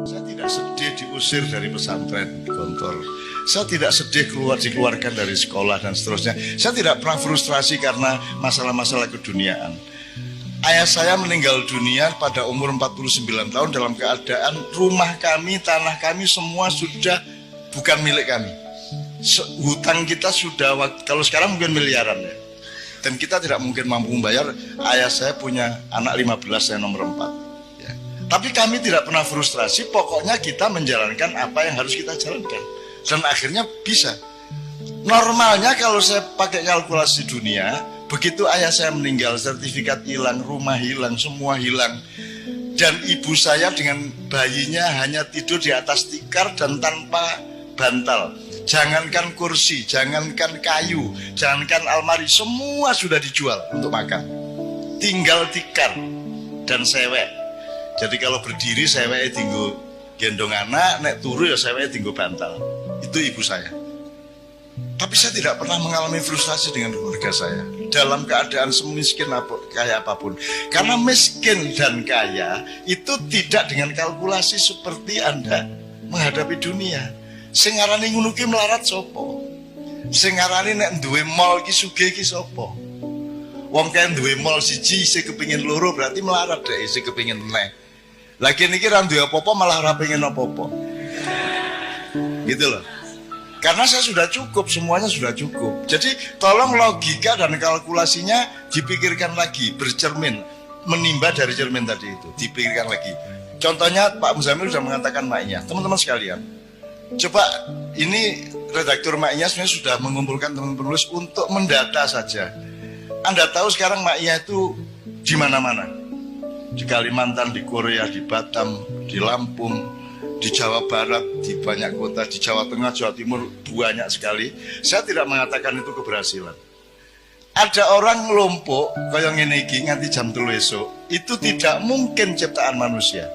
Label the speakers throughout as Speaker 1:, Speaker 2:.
Speaker 1: Saya tidak sedih diusir dari pesantren Gontor. Saya tidak sedih dikeluarkan dari sekolah dan seterusnya. Saya tidak pernah frustrasi karena masalah-masalah keduniaan. Ayah saya meninggal dunia pada umur 49 tahun dalam keadaan rumah kami, tanah kami semua sudah bukan milik kami. Hutang kita sudah, kalau sekarang mungkin miliaran ya. Dan kita tidak mungkin mampu membayar. Ayah saya punya anak 15, saya nomor 4 ya. Tapi kami tidak pernah frustrasi. Pokoknya kita menjalankan apa yang harus kita jalankan. Dan akhirnya bisa. Normalnya kalau saya pakai kalkulasi dunia, begitu ayah saya meninggal, sertifikat hilang, rumah hilang, semua hilang. Dan ibu saya dengan bayinya hanya tidur di atas tikar dan tanpa bantal. Jangankan kursi, jangankan kayu, jangankan almari, semua sudah dijual untuk makan. Tinggal tikar dan sewek. Jadi kalau berdiri seweknya tinggu gendong anak, nek turu ya seweknya tinggu bantal. Itu ibu saya. Tapi saya tidak pernah mengalami frustrasi dengan keluarga saya dalam keadaan semiskin kaya apapun. Karena miskin dan kaya itu tidak dengan kalkulasi seperti Anda menghadapi dunia. Sing ngarani ngono ki melarat sapa? Sing ngarani nek duwe mall ki sugih ki sapa? Wong kae duwe mall siji sing kepengin loro berarti melarat dhek sing kepengin meneh. Lagi niki ra duwe apa-apa malah ora pengen apa-apa. Gitu loh. Karena saya sudah cukup, semuanya sudah cukup. Jadi tolong logika dan kalkulasinya dipikirkan lagi, bercermin, menimba dari cermin tadi itu, dipikirkan lagi. Contohnya Pak Muzamil sudah mengatakan maknya, teman-teman sekalian. Coba ini redaktur maknya sebenarnya sudah mengumpulkan teman penulis untuk mendata saja. Anda tahu sekarang maknya itu di mana-mana. Di Kalimantan, di Korea, di Batam, di Lampung, di Jawa Barat, di banyak kota, di Jawa Tengah, Jawa Timur, banyak sekali. Saya tidak mengatakan itu keberhasilan. Ada orang ngelompok kayak ngene iki nganti jam 3 esuk, itu tidak mungkin ciptaan manusia.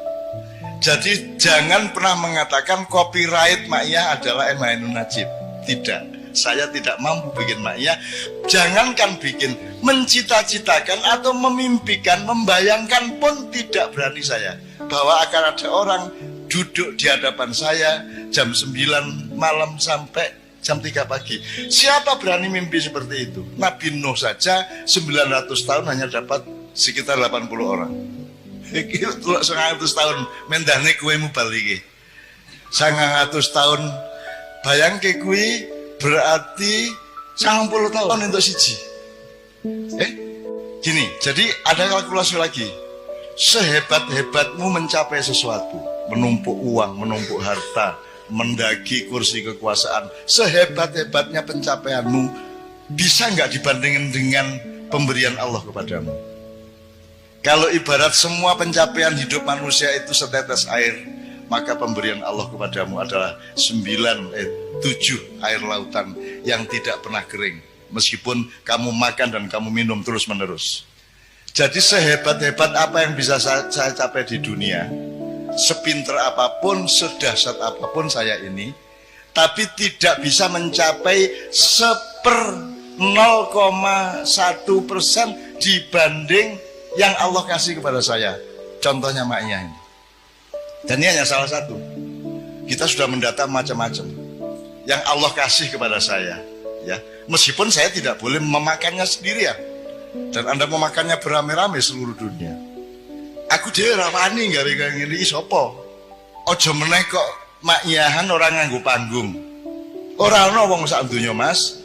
Speaker 1: Jadi jangan pernah mengatakan copyright Ma'iyah adalah Emainun Najib. Tidak, saya tidak mampu bikin Ma'iyah. Jangankan bikin, mencita-citakan atau memimpikan, membayangkan pun tidak berani saya. Bahwa akan ada orang duduk di hadapan saya jam 9 malam sampai jam 3 pagi. Siapa berani mimpi seperti itu? Nabi Nuh saja 900 tahun hanya dapat sekitar 80 orang. Iki 100 tahun mendane kowe mubal iki. 100 tahun bayangke kuwi berarti 90 tahun untuk siji. Gini, jadi ada kalkulasi lagi. Sehebat-hebatmu mencapai sesuatu, menumpuk uang, menumpuk harta, mendaki kursi kekuasaan, sehebat-hebatnya pencapaianmu bisa nggak dibandingkan dengan pemberian Allah kepadamu? Kalau ibarat semua pencapaian hidup manusia itu setetes air, maka pemberian Allah kepadamu adalah 7 air lautan yang tidak pernah kering, meskipun kamu makan dan kamu minum terus menerus. Jadi sehebat-hebat apa yang bisa saya capai di dunia, sepinter apapun, sedahsyat apapun saya ini, tapi tidak bisa mencapai 0,1% dibanding yang Allah kasih kepada saya. Contohnya maknya ini. Dan ini hanya salah satu. Kita sudah mendata macam-macam yang Allah kasih kepada saya, ya. Meskipun saya tidak boleh memakannya sendirian, dan Anda memakannya beramai-ramai seluruh dunia. Aku dhewe ora wani gawe kaya ngene iki sapa? Aja meneh kok makyahan orang nganggo panggung. Ora ana wong sak donya, Mas.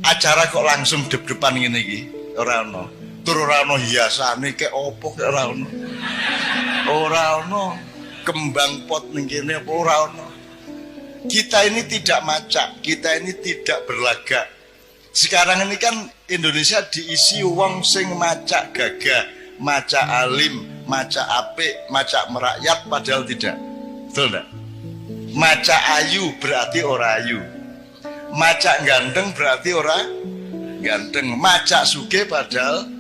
Speaker 1: Acara kok langsung dep-depan ngene iki, ora ana. Tur ora ana hiasane kek opo kek ora ana. Ora ana kembang pot ning kene apa ora ana. Kita ini tidak macak, kita ini tidak berlagak. Sekarang ini kan Indonesia diisi wong sing macak gagah, macak alim, macak apik, macak merakyat, padahal tidak. Betul enggak? Macak ayu berarti ora ayu. Macak ganteng berarti ora ganteng. Macak sugih padahal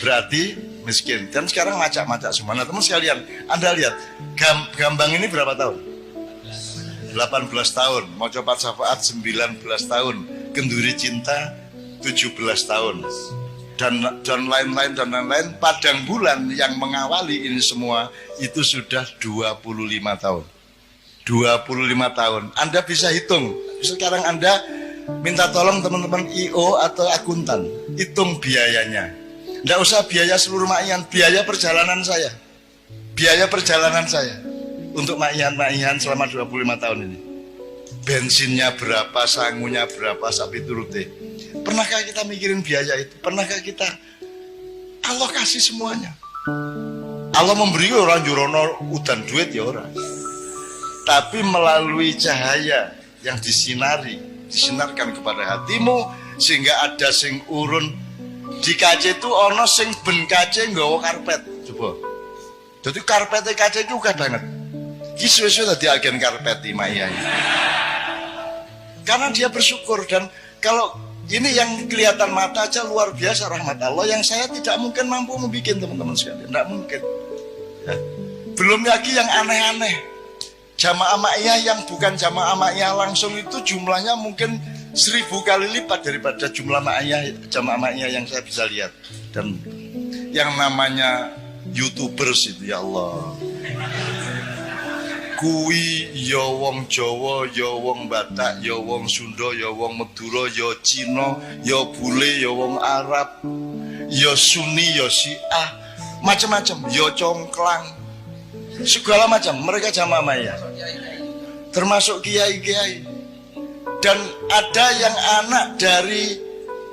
Speaker 1: berarti miskin. Dan sekarang macak-macak semua. Nah teman sekalian, Anda lihat Gambang ini berapa tahun? 18 tahun. Mau coba syafaat 19 tahun. Kenduri cinta 17 tahun. dan lain-lain. Padang bulan yang mengawali ini semua itu sudah 25 tahun. 25 tahun. Anda bisa hitung. Sekarang Anda minta tolong teman-teman IO atau akuntan, hitung biayanya. Tidak usah biaya seluruh ma'ian, biaya perjalanan saya. Biaya perjalanan saya untuk ma'ian selama 25 tahun ini. Bensinnya berapa, sangunya berapa, sapi turute. Pernahkah kita mikirin biaya itu? Pernahkah kita? Allah kasih semuanya. Allah memberi orang jurono udan duit ya orang. Tapi melalui cahaya yang disinarkan kepada hatimu, sehingga ada sing urun di kaca itu ono sing ben kaca nggawa karpet. Coba. Jadi karpetnya kaca itu uga banget. Ki suwe-suwe dadi agen karpet di Maya. Karena dia bersyukur, dan kalau ini yang kelihatan mata aja luar biasa rahmat Allah yang saya tidak mungkin mampu membuat, teman-teman sekalian, tidak mungkin. Ya. Belum lagi yang aneh-aneh. Jamaah ma'iyah yang bukan jamaah ma'iyah langsung itu jumlahnya mungkin 1000 kali lipat daripada jumlah jamaah ma'iyah yang saya bisa lihat. Dan yang namanya YouTubers itu, ya Allah, kuwi ya wong Jawa, ya wong Batak, ya wong Sunda, ya wong Madura, ya Cina, ya bule, ya wong Arab, ya Sunni, ya Syiah, macam-macam, ya congklang, segala macam. Mereka jamaah ma'iyah, termasuk kiai-kiai. Dan ada yang anak dari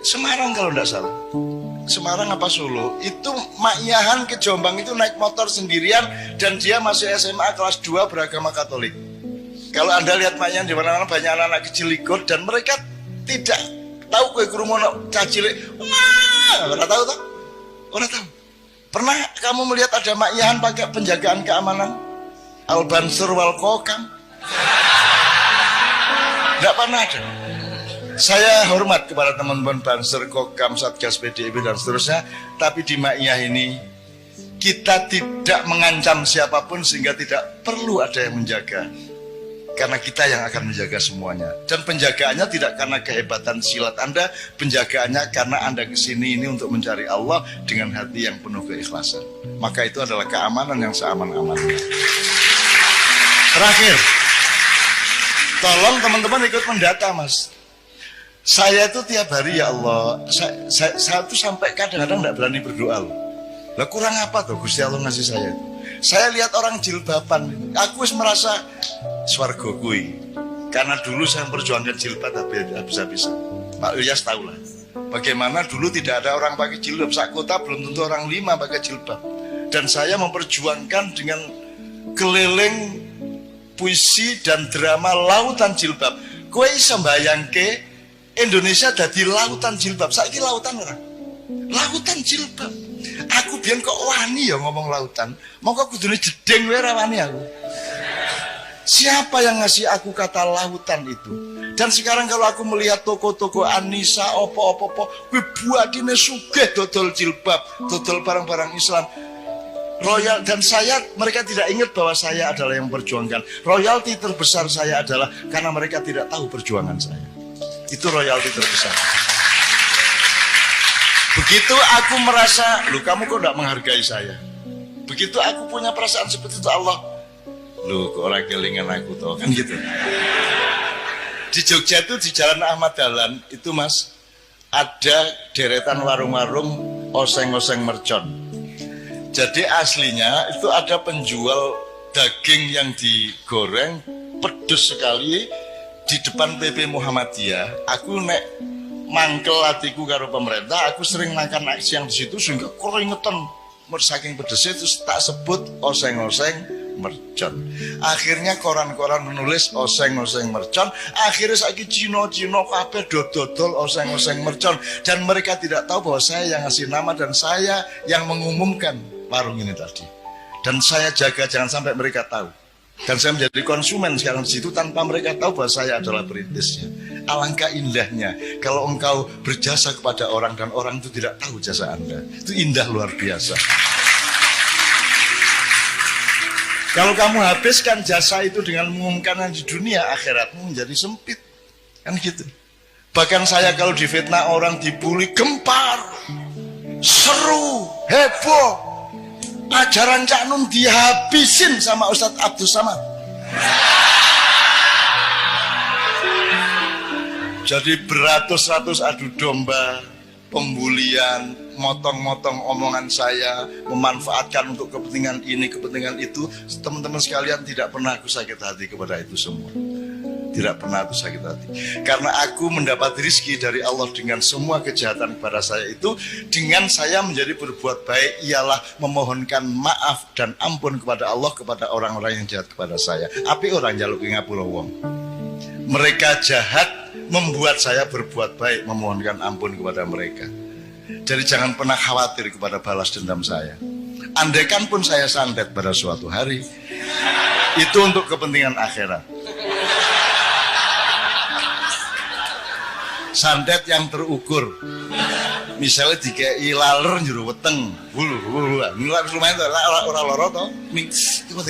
Speaker 1: Semarang kalau tidak salah, Semarang apa Solo, itu ma'iyahan ke Jombang itu naik motor sendirian, dan dia masih SMA kelas 2 beragama Katolik. Kalau Anda lihat ma'iyahan di mana-mana banyak anak-anak kecil ikut, dan mereka tidak tahu kue kerumun cacilik. Wah, ora tahu toh? Ora tahu. Pernah kamu melihat ada ma'iyahan pakai penjagaan keamanan? Al-Bansur wal Kokam? Tidak pernah ada. Saya hormat kepada teman-teman Banser, Kokam, Satgas PDIP dan seterusnya. Tapi di Ma'iyah ini kita tidak mengancam siapapun, sehingga tidak perlu ada yang menjaga. Karena kita yang akan menjaga semuanya. Dan penjagaannya tidak karena kehebatan silat Anda, penjagaannya karena Anda kesini ini untuk mencari Allah dengan hati yang penuh keikhlasan. Maka itu adalah keamanan yang seaman-amannya. Terakhir, tolong teman-teman ikut mendata, Mas. Saya itu tiap hari, ya Allah, saya tuh sampai kadang-kadang tidak berani berdoa loh. Lah kurang apa tuh Gusti Allah ngasih saya itu? Saya lihat orang jilbaban itu, aku merasa swarga kui. Karena dulu saya memperjuangkan jilbab habis-habisan. Pak Ilyas tahu lah bagaimana dulu tidak ada orang pakai jilbab. Sak kota belum tentu orang 5 pakai jilbab. Dan saya memperjuangkan dengan keliling puisi dan drama lautan jilbab. Kowe iso mbayangke Indonesia dadi lautan jilbab. Saiki lautan ora? Lautan jilbab. Aku biyen kok wani ya ngomong lautan. Mongko kudune jedeng wae ra wani aku. Siapa yang ngasih aku kata lautan itu? Dan sekarang kalau aku melihat toko-toko Anissa, opo-opo, kuwi buatine sugih dodol jilbab, dodol barang-barang Islam. Royal, dan mereka tidak ingat bahwa saya adalah yang memperjuangkan. Royalti terbesar saya adalah karena mereka tidak tahu perjuangan saya. Itu royalti terbesar. Begitu aku merasa, loh kamu kok tidak menghargai saya. Begitu aku punya perasaan seperti itu, Allah, loh kok orang kelingan aku toh, kan gitu. Di Jogja itu di Jalan Ahmad Dahlan itu, Mas, ada deretan warung-warung oseng-oseng mercon. Jadi aslinya itu ada penjual daging yang digoreng pedes sekali di depan PP Muhammadiyah. Aku nek mangkel hatiku karo pemerintah, aku sering makan aksi yang di situ sehingga keringetan saking pedesnya, terus tak sebut oseng-oseng mercon. Akhirnya koran-koran menulis oseng-oseng mercon. Akhirnya saiki Cino-Cino kabeh dodol oseng-oseng mercon, dan mereka tidak tahu bahwa saya yang ngasih nama dan saya yang mengumumkan warung ini tadi. Dan saya jaga jangan sampai mereka tahu. Dan saya menjadi konsumen sekarang di situ tanpa mereka tahu bahwa saya adalah perintisnya. Alangkah indahnya kalau engkau berjasa kepada orang dan orang itu tidak tahu jasa Anda. Itu indah luar biasa. Kalau kamu habiskan jasa itu dengan mengumumkan di dunia, akhiratmu menjadi sempit. Kan gitu. Bahkan saya kalau difitnah orang, dibully, gempar. seru, heboh. Ajaran Cak Nun dihabisin sama Ustadz Abdus Samad. Jadi beratus-ratus adu domba, pembulian, motong-motong omongan saya, memanfaatkan untuk kepentingan ini, kepentingan itu. Teman-teman sekalian, tidak pernah aku sakit hati kepada itu semua. Tidak pernah aku sakit hati. Karena aku mendapat rizki dari Allah dengan semua kejahatan kepada saya itu. Dengan saya menjadi berbuat baik ialah memohonkan maaf dan ampun kepada Allah, kepada orang-orang yang jahat kepada saya. Api orang jaluk ngapura wong. Mereka jahat membuat saya berbuat baik, memohonkan ampun kepada mereka. Jadi jangan pernah khawatir kepada balas dendam saya. Andaikan pun saya santet pada suatu hari, itu untuk kepentingan akhirat. Santet yang terukur. Misalnya dikei laler njero weteng, nilai lumayan tuh, orang loro tuh, mix itu apa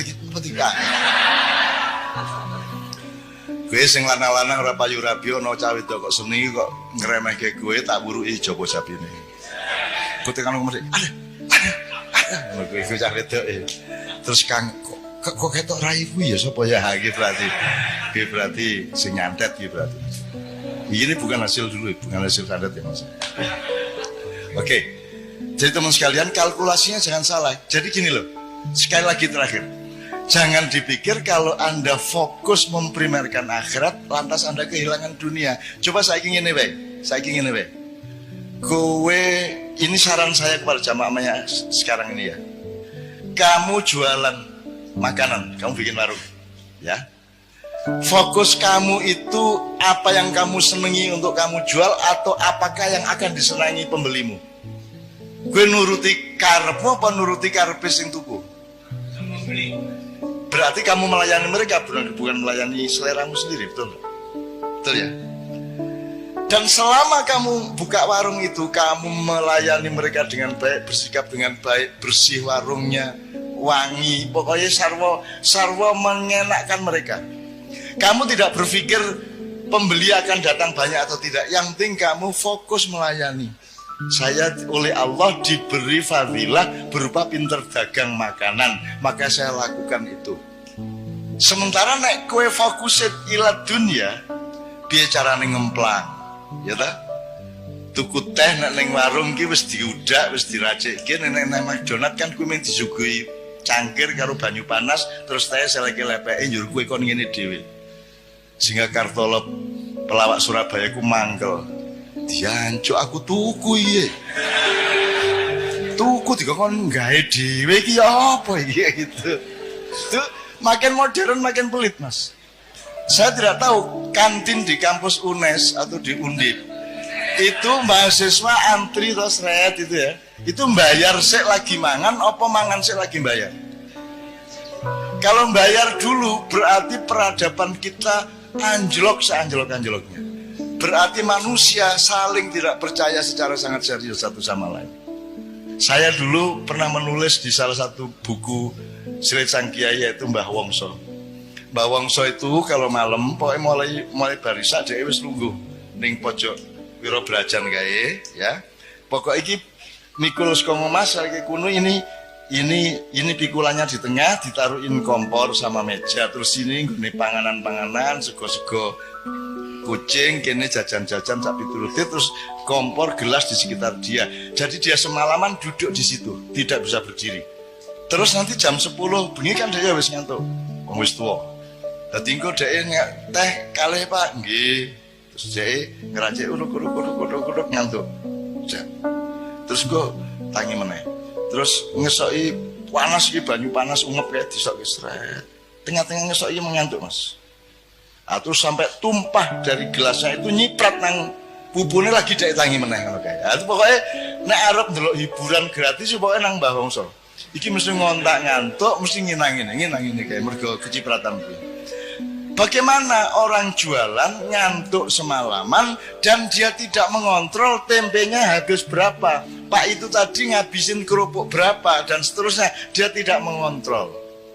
Speaker 1: gue sing lanang-lanang ora payu rabi ana cah wedok kok seni kok ngremehke gue tak buruki jaba japine. Kutekan ngomong ada. Ngono gue cah wedok terus Kang kok ketok raiku ya sapa ya iki berarti sing nyantet iki berarti. Ini bukan hasil dulu, bukan hasil santet ya Mas. Oke. Jadi teman sekalian kalkulasinya jangan salah. Jadi gini loh. Sekali lagi terakhir. Jangan dipikir kalau Anda fokus memprimerkan akhirat, lantas Anda kehilangan dunia. Coba saya ingin nih, kowe, ini saran saya kepada jamaah sekarang ini ya. Kamu jualan makanan, kamu bikin warung, ya. Fokus kamu itu apa yang kamu senangi untuk kamu jual atau apakah yang akan disenangi pembelimu? Gue nuruti karepmu apa nuruti karepe sing tuku? Berarti kamu melayani mereka, bukan melayani seleramu sendiri, betul? Betul ya? Dan selama kamu buka warung itu, kamu melayani mereka dengan baik, bersikap dengan baik, bersih warungnya, wangi, pokoknya sarwa mengenakkan mereka. Kamu tidak berpikir pembeli akan datang banyak atau tidak, yang penting kamu fokus melayani. Saya oleh Allah diberi fadilah berupa pinter dagang makanan, maka saya lakukan itu. Sementara nek kowe fokusin ila dunya, piye carane ngemplang, ya ta? Tuku teh nek ning warung ki wis diudak, wis diracikke, nek nang McDonald kan kowe men disuguhi cangkir karo banyu panas, terus teh seleke lepeke njur kowe kon ngene dhewe. Sehingga Kartolo pelawak Surabaya ku mangkel. Diancuk aku tuku iye. Tuku dikon gawe dhewe iki apa iki gitu. Itu makin modern makin pelit, Mas. Saya tidak tahu kantin di kampus UNES atau di Undip itu mahasiswa antri terus red itu ya. Itu bayar sik lagi mangan apa mangan sik lagi bayar. Kalau bayar dulu berarti peradaban kita anjlok seanjlok-anjloknya. Berarti manusia saling tidak percaya secara sangat serius satu sama lain. Saya dulu pernah menulis di salah satu buku Sri Sang Kiai yaitu Mbah Wongso. Mbah Wongso itu kalau malam pokoknya mulai barisak dia wis lungguh ning pojok wiro belajan kae ya. Pokok iki mikul saka Mas iki kuno ini pikulannya di tengah ditaruhin kompor sama meja, terus ini ngene panganan-panganan sego-sego kucing, kene jajan-jajan sak piturute, terus kompor gelas di sekitar dia. Jadi dia semalaman duduk di situ, tidak bisa berdiri. Terus nanti jam 10 bengi kan dia wis ngantuk. Wong wis tuwa. Dadi engko dhek teh kalih Pak, nggih. Terus dhek ngeracik uruk-uruk ngantuk. Terus engko tangi meneh. Terus ngesoki panas iki banyu panas ungep kayak disoki sret. Tengah-tengah ngesoki mengantuk, Mas. Terus sampai tumpah dari gelasnya itu nyiprat nang bubune lagi dhek tangi meneh ngono kae. Itu pokoknya nek arep ndelok hiburan gratis pokoke nang Mbah Wongso. Iki mesti ngontak ngantuk, mesti nginang ini kayak mergo kecipratan kuwi. Bagaimana orang jualan ngantuk semalaman dan dia tidak mengontrol tempenya habis berapa, Pak itu tadi ngabisin kerupuk berapa dan seterusnya, dia tidak mengontrol.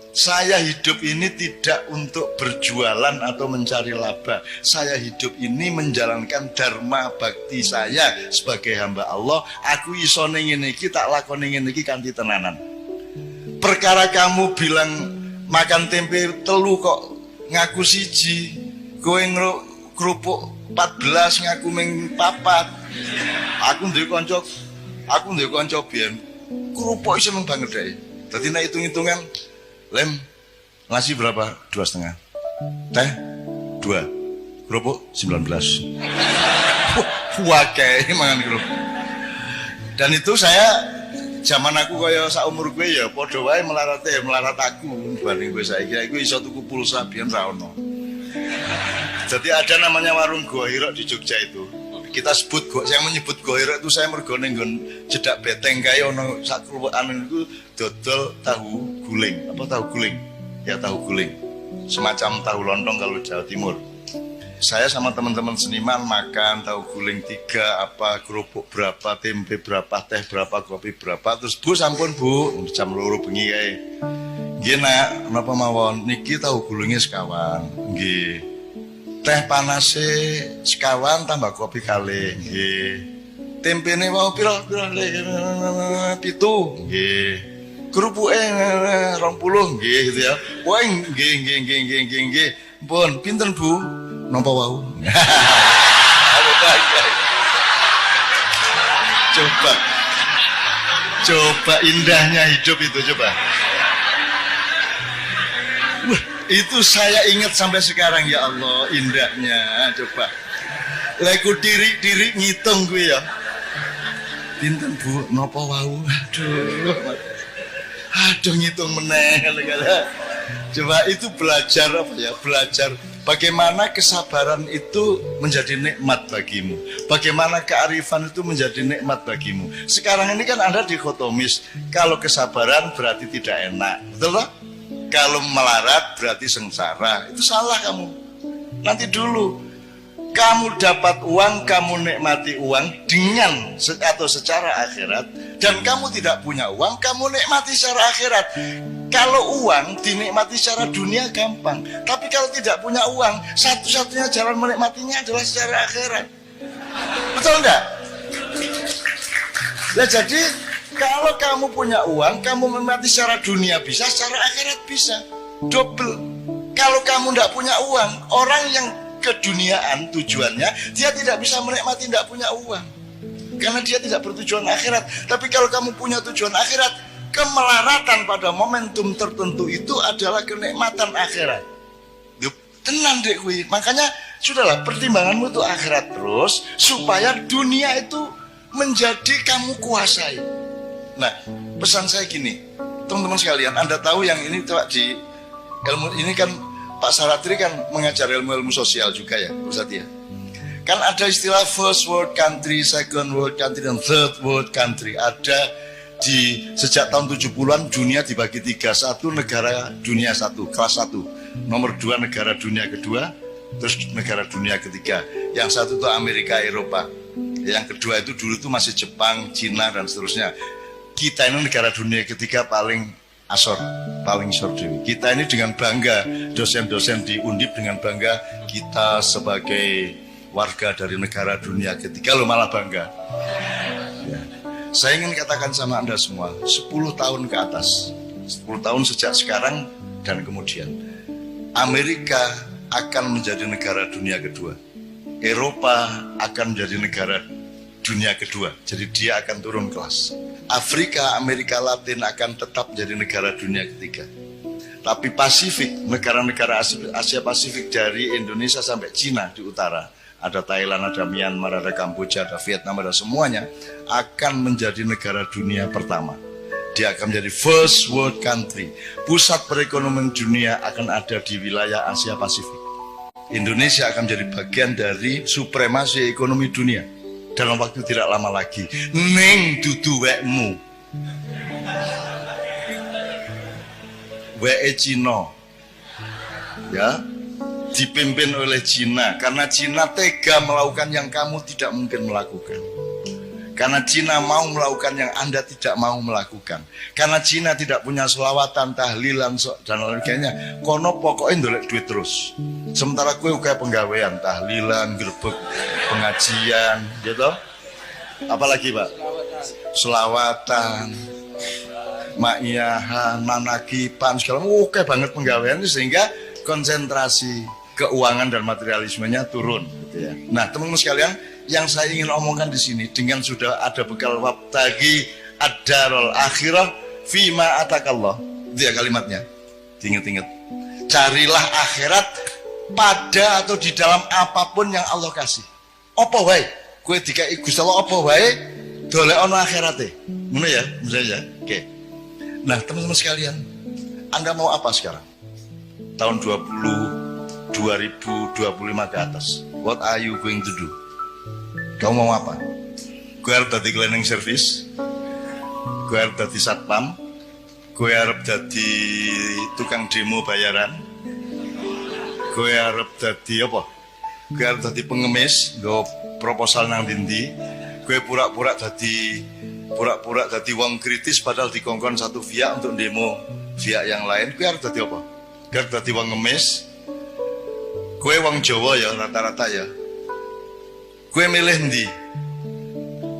Speaker 1: Saya hidup ini tidak untuk berjualan atau mencari laba. Saya hidup ini menjalankan dharma bakti saya sebagai hamba Allah. Aku iso ning ngene iki tak lakoni ngene iki kanthi tenanan. Perkara kamu bilang makan tempe telu kok ngaku siji, kowe kerupuk 14 ngaku ming 4. Aku duwe kanca biyen kerupuk seneng banget deh. Dadi nek hitung-hitungan lem nasi berapa? 2,5. Teh 2. Kerupuk 19. Wah kayak mangan kerupuk. Dan itu saya zaman aku kaya sak umur gue ya padha wae melarat aku banding gue saiki iku iso tuku pulsa biyen ra ono. Jadi ada namanya warung Gohiro di Jogja itu. Kita sebut yang menyebut Gohiro itu saya mergo ning nggon cedak beteng kae ono sak keruwekan itu dodol tahu guling. Apa tahu guling? Ya tahu guling. Semacam tahu lontong kalau Jawa Timur. Saya sama teman-teman seniman makan tahu guling 3, apa kerupuk berapa, tempe berapa, teh berapa, kopi berapa. Terus Bu sampun Bu, jam 2 bengi kae. Nggih nak, napa mawon niki tahu gulingnya sekawan. Nggih. Teh panase sekawan tambah kopi kalih. Nggih. Tempene wau pira 7. Nggih. Kerupuke 20 nggih gitu ya. Wah nggih. Pun pinten Bu? Napa wau? Coba indahnya hidup itu coba. Wah, itu saya ingat sampai sekarang ya Allah indahnya coba. Leku diri ngitung gue ya. Pinten Bu? Napa wau? Aduh ngitung meneh. Coba itu belajar apa ya? Belajar bagaimana kesabaran itu menjadi nikmat bagimu. Bagaimana kearifan itu menjadi nikmat bagimu. Sekarang ini kan ada dikotomis. Kalau kesabaran berarti tidak enak. Betul loh? Kalau melarat berarti sengsara. Itu salah kamu. Nanti dulu. Kamu dapat uang, kamu nikmati uang dengan atau secara akhirat. Dan kamu tidak punya uang, kamu nikmati secara akhirat. Kalau uang dinikmati secara dunia gampang. Tapi kalau tidak punya uang, satu-satunya jalan menikmatinya adalah secara akhirat. Betul enggak? Nah jadi kalau kamu punya uang, kamu menikmati secara dunia bisa, secara akhirat bisa. Double. Kalau kamu tidak punya uang, orang yang keduniaan tujuannya, dia tidak bisa menikmati tidak punya uang. Karena dia tidak bertujuan akhirat. Tapi kalau kamu punya tujuan akhirat, kemelaratan pada momentum tertentu itu adalah kenikmatan akhirat. Tenang dek kui. Makanya sudahlah pertimbanganmu itu akhirat terus supaya dunia itu menjadi kamu kuasai. Nah pesan saya gini, teman-teman sekalian, Anda tahu yang ini coba di ilmu ini kan Pak Saratri kan mengajar ilmu-ilmu sosial juga ya Ustaz ya. Kan ada istilah first world country, second world country, dan third world country. Ada di sejak tahun 70-an dunia dibagi 3. 1 negara dunia 1, kelas 1. Nomor 2 negara dunia kedua, terus negara dunia ketiga. Yang 1 itu Amerika, Eropa. Yang kedua itu dulu itu masih Jepang, Cina dan seterusnya. Kita ini negara dunia ketiga paling paling dewi. Kita ini dengan bangga, dosen-dosen di Undip dengan bangga kita sebagai warga dari negara dunia ketiga loh, malah bangga ya. Saya ingin katakan sama Anda semua, 10 tahun ke atas, 10 tahun sejak sekarang dan kemudian, Amerika akan menjadi negara dunia kedua, Eropa akan menjadi negara dunia kedua, jadi dia akan turun kelas. Afrika, Amerika Latin akan tetap menjadi negara dunia ketiga. Tapi Pasifik, negara-negara Asia Pasifik dari Indonesia sampai Cina di utara, ada Thailand, ada Myanmar, ada Kamboja, ada Vietnam, ada semuanya, akan menjadi negara dunia pertama. Dia akan menjadi first world country. Pusat perekonomian dunia akan ada di wilayah Asia Pasifik. Indonesia akan menjadi bagian dari supremasi ekonomi dunia dalam waktu tidak lama lagi. Ning dudu wekmu, weke Cina ya, dipimpin oleh Cina, karena Cina tega melakukan yang kamu tidak mungkin melakukan. Karena Cina mau melakukan yang Anda tidak mau melakukan. Karena Cina tidak punya selawatan, tahlilan, dan lain sebagainya. Kono pokoknya ndolek duit terus. Sementara gue kayak penggawean, tahlilan, gerbek, pengajian, gitu. Apalagi Pak? Selawatan, ma'iyahan, manakipan, segala oke banget penggawean, sehingga konsentrasi keuangan dan materialismenya turun. Gitu ya. Nah teman-teman sekalian, yang saya ingin omongkan di sini dengan sudah ada bekal wabtagi ad-darul akhirah fima atakallah. Itu ya kalimatnya. Ingat-ingat. Carilah akhirat pada atau di dalam apapun yang Allah kasih. Apa wae? Kowe dikai Gusti Allah apa wae? Dolek ana akhirate. Ngono ya, misalnya. Oke. Nah, teman-teman sekalian, Anda mau apa sekarang? Tahun 2025 ke atas. What are you going to do? Kamu mau apa? Gue harap jadi cleaning service, gue harap jadi satpam, gue harap jadi tukang demo bayaran, gue harap jadi apa? Gue harap jadi pengemis, gue proposal nang dindi, gue pura-pura jadi wong kritis padahal dikongkon satu via untuk demo via yang lain. Gue harap jadi apa? Gue harap jadi wong ngemis, gue wong Jawa ya rata-rata ya. Gue milih ndi?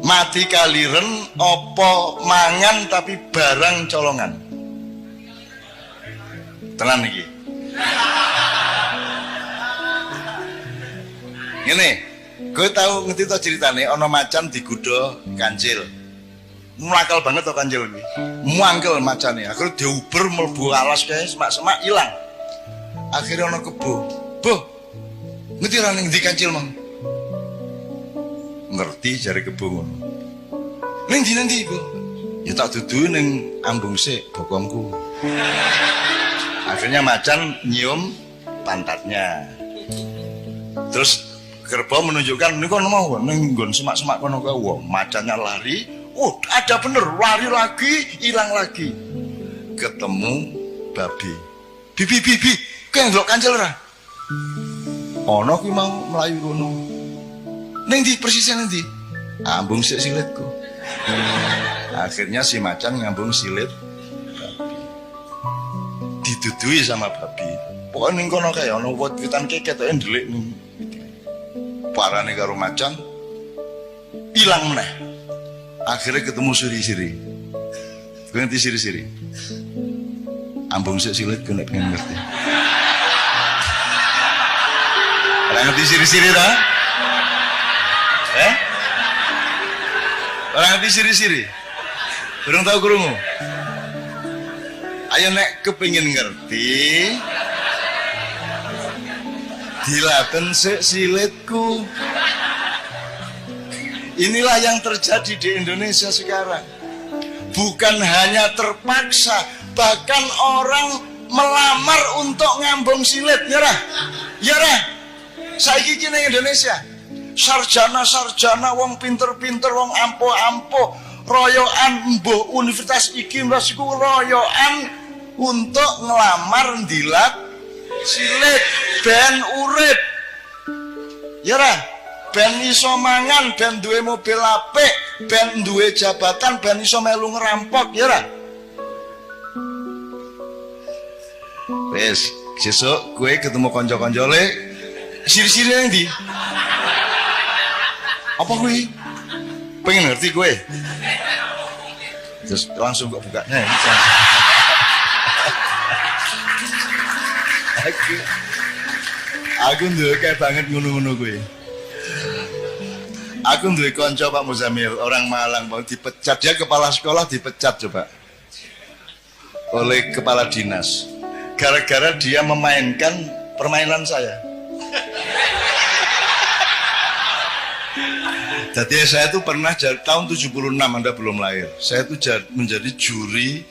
Speaker 1: Mati kaliren opo mangan tapi barang colongan. Tenan iki. Ngene, gue tahu ngerti to ceritane ana macan digodha kancil. Mulakal banget to kancil iki. Muangkel macane, akhirnya diuber mlebu alas kae semak-semak ilang. Akhirnya ana kebo. Boh. Ngerti ra ning ndi kancil mang? Ngerti jari kebo ngono. Ning ndi Bu? Ya tak dudu ning ambung sik bokongku. Akhirnya macan nyium pantatnya. Terus kerbau menunjukkan niku mau ning nggon semak-semak kono kae. Wah, macannya lari. Oh, ada bener, lari lagi, hilang lagi. Ketemu babi. Bibi, kowe ndelok kancil ora? Ana kuwi mau mlayu kono. Ning ndi persisnya ning ndi? Ambung sik silitku. Akhirnya si macan ngambung silit babi. Didudui sama babi. Pokoknya ning kono kae ana wit-witan ketoke ndelik ning. Parane karo macan ilang meneh. Akhirnya ketemu siri-siri. Kowe ngerti siri-siri? Ambung sik silit kowe nek pengen ngerti. Ora ngerti siri-siri ta? Orang ngerti siri-siri? Belum tahu krungu? Ayo nek kepingin ngerti, dilaten sik silitku. Inilah yang terjadi di Indonesia sekarang. Bukan hanya terpaksa, bahkan orang melamar untuk ngambung silit. Ya rah. Saiki iki ning Indonesia. Sarjana-sarjana, wong pinter-pinter, wong ampuh-ampuh, royoan mbuh universitas iki universitas iku royoan untuk ngelamar ndilat silit ben urip. Ya ra, ben iso mangan, ben duwe mobil apik, ben duwe jabatan, ben iso melu ngerampok, ya ra. Wes, sesuk kowe ketemu kanca-kancane siri-siri nang ndi? Apa gue? Pengen ngerti gue? Terus langsung kok bukanya. Aku nduwe kayak banget ngono-ngono gue. Aku nduwe kanca Pak Muzamil, orang Malang, mau dipecat. Dia kepala sekolah dipecat coba oleh kepala dinas. Gara-gara dia memainkan permainan saya. Jadi saya tuh pernah tahun 76, Anda belum lahir. Saya tuh menjadi juri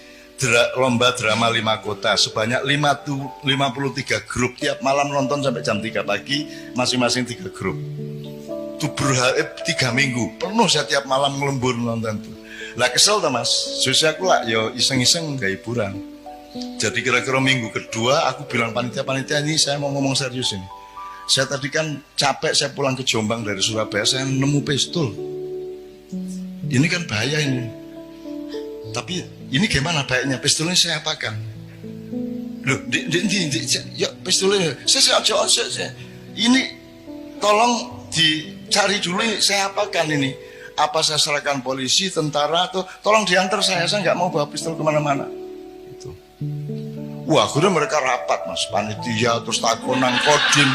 Speaker 1: lomba drama 5 kota sebanyak 53 grup. Tiap malam nonton sampai jam 3 pagi, masing-masing 3 grup. Itu 3 minggu penuh saya tiap malam ngelembur nonton tuh. Lah kesel tuh Mas, susah aku lah yo iseng-iseng gak hiburan. Jadi kira-kira minggu kedua aku bilang panitia ini saya mau ngomong serius ini. Saya tadi kan capek, saya pulang ke Jombang dari Surabaya, saya nemu pistol. ini kan bahaya ini. Tapi ini gimana baiknya? Pistolnya saya apakan? Loh, ya pistolnya saya ini tolong dicari dulu, saya apakan ini? Apa saya serahkan polisi, tentara, atau tolong diantar saya nggak mau bawa pistol kemana-mana. Itu. Wah, akhirnya mereka rapat, Mas, panitia, terus takonan kodim,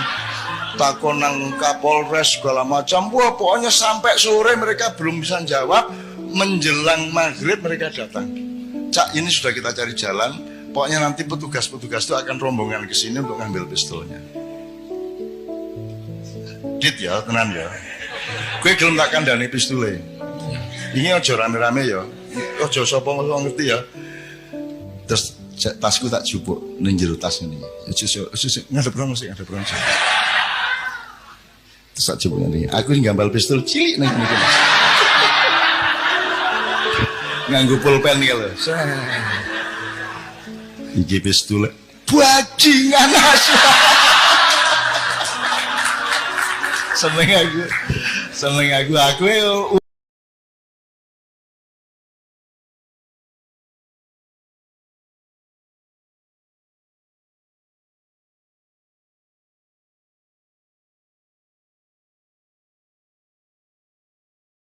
Speaker 1: takonan Kapolres segala macam. Wah, pokoknya sampai sore mereka belum bisa jawab. Menjelang maghrib mereka datang. Cak, ini sudah kita cari jalan. Pokoknya nanti petugas-petugas itu akan rombongan ke sini untuk ngambil pistolnya. Dit ya, tenan ya. Gue gelem tak kandhani pistole. Ini aja rame-rame ya. Aja sapa ngerti ya. Terus tasku tak jupuk ning jero tas ini. Ngadep rono sih, ngadep rono. Terus tak jupuk ngene. Aku ngambal pistol cilik ning ngene. Nganggo pulpen iki lho. Iki pistol bajingan asu. Seneng aku